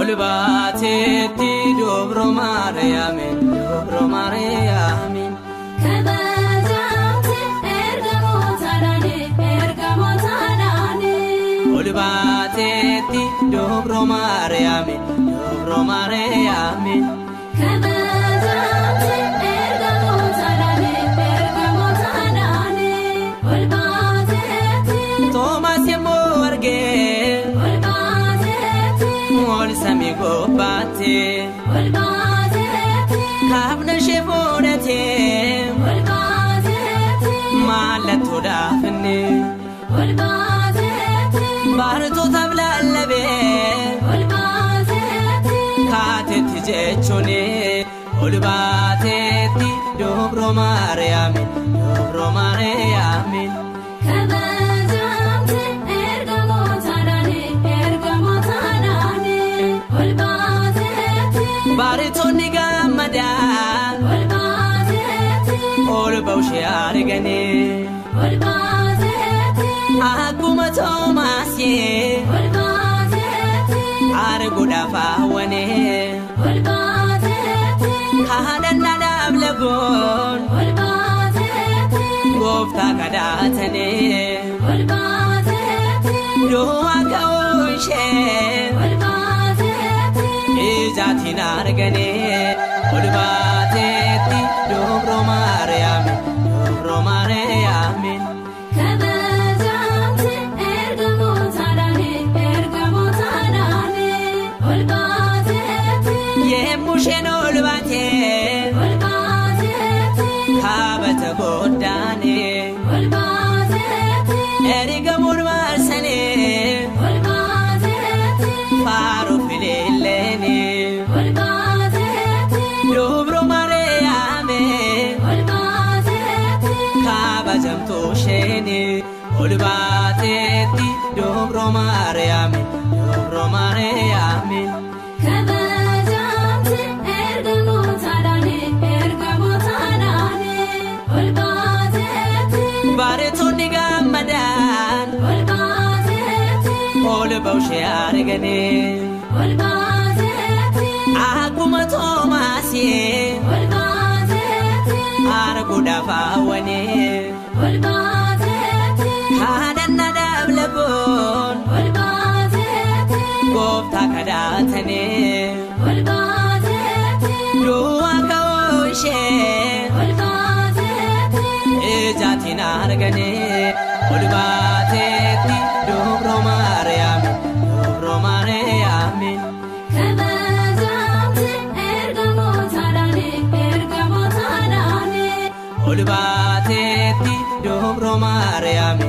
olbatetti dobro Mariame kabajamte ergamotadane olbatetti dobro Mariame kabajamte ergamotadane olbatetti Thomas yemorge Mol sami gobate Kabna shefonete Malatu dafne Barto tablalabe Kateti jechone olbatetti dobro Mariame kabajamte ergamotadane Baritonni gamada olbawshi argane Akuma Thomas ye argoda fawane Kahadanna dablagon Gofta kadatane Do akawshe Ijatin argane olbatetti dobro Mariame kabajamte ergamotadane olbatetti Yemushen olbate Kabata godane Erigamur marsane Faru filelene Dobro Mariame Kabajamto shene olbatetti dobro Mariame kabajamte ergamotadane olbatetti Baritonni gammadan olbawshi argane Akuma Thomas ye argoda fawane Kahadanna dablagon Gofta kadatane Do akawshe Ijatin argane olbatetti dobro Mariame kabajamte ergamotadane olbatetti dobro Mariame